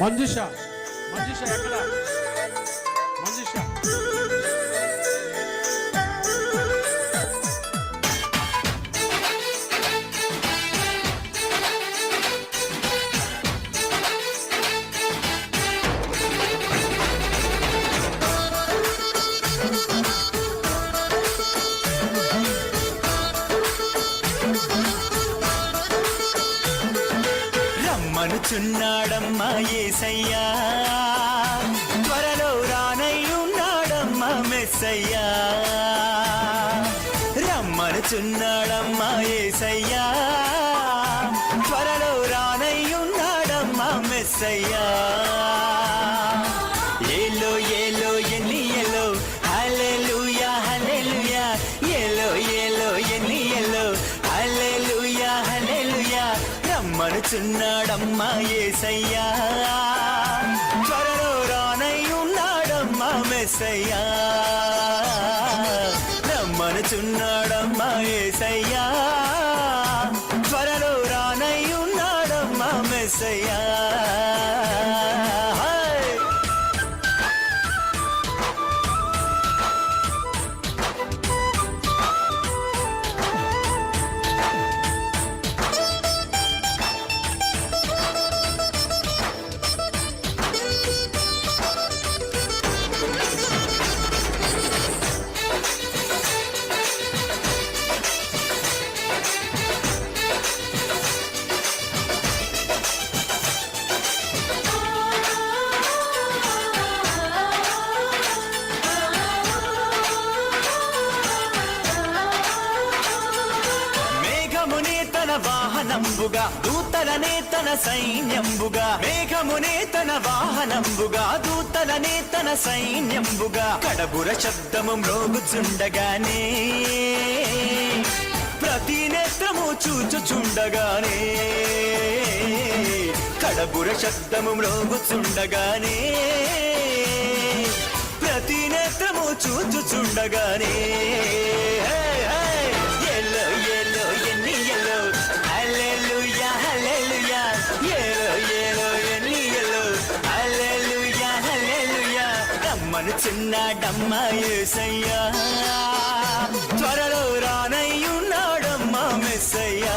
మంజుష మంజుష ఎక్కడ మంజుష రమ్మనుచున్నాడమ్మా యేసయ్యా, త్వరలో రానయ్యున్నాడమ్మా మెస్సయ్యా. రమ్మనుచున్నాడమ్మా యేసయ్యా, త్వరలో రానయ్యున్నాడమ్మా మెస్సయ్యా. ఏలో ఏలో ఎన్నియలో హల్లెలూయా హల్లెలూయా, ఏలో ఏలో ఎన్నియలో హల్లెలూయా హల్లెలూయా. రమ్మనుచున్నాడమ్మా యేసయ్యా, త్వరలో రానయ్యున్నాడమ్మా మెస్సయ్యా. రమ్మనుచున్నాడమ్మా యేసయ్యా, త్వరలో రానయ్యున్నాడమ్మా మెస్సయ్యా. వాహనంబుగా దూతలనే తన సైన్యంబుగా, మేఘమునే తన వాహనంబుగా దూతలనే తన సైన్యంబుగా, కడబుర శబ్దము మ్రోగుచుండగానే ప్రతి నేత్రము చూచుచుండగానే, కడబుర శబ్దము మ్రోగుచుండగానే ప్రతి నేత్రము చూచుచుండగానే. ఎల్లో ఎల్లో ఎన్ని ఎల్లో హల్లెలూయా హల్లెలూయా, ఏలో ఏలో ఎన్ని ఎల్లో హల్లెలూయా హల్లెలూయా. రమ్మనుచున్నాడమ్మా యేసయ్యా, త్వరలో రానయ్యున్నాడమ్మా మెస్సయ్యా.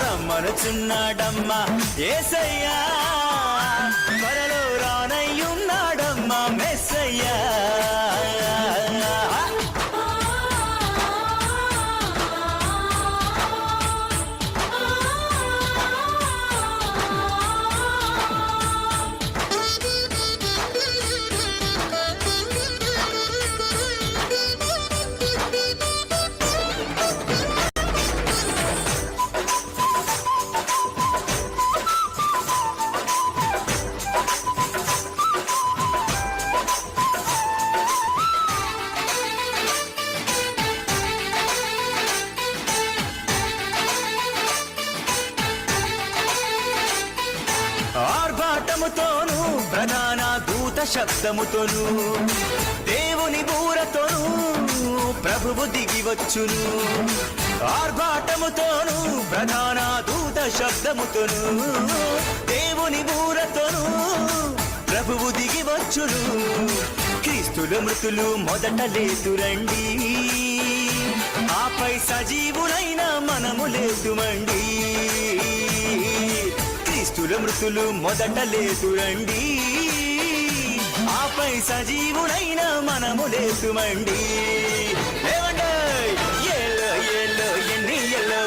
రమ్మనుచున్నాడమ్మా యేసయ్యా, త్వరలో రానయ్యున్నాడమ్మా మెస్సయ్యా. ఆర్భాటముతోను ప్రధాన దూత శబ్దముతోను, దేవుని బూరతోను ప్రభువు దిగివచ్చును. ఆర్భాటముతోను ప్రధాన దూత శబ్దముతోను, దేవుని బూరతోను ప్రభువు దిగివచ్చును. క్రీస్తుల మృతులు మొదట లేతురండి, ఆపై సజీవులైన మనము లేతుమండి. క్రీస్తుల మృతులు మొదట లేతురండి, ఆపై సజీవులైన మనము లేతుమండి. లేవండి ఏలో ఏలో ఎన్ని ఎల్లో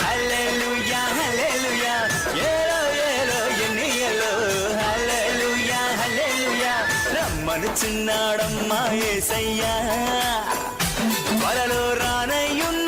హల్లెలూయా హల్లెలూయా, ఏలో ఏలో ఎన్ని ఎల్లో హల్లెలూయా హల్లెలూయా. రమ్మనుచున్నాడమ్మా యేసయ్యా, త్వరలో రానయ్యున్నాడమ్మా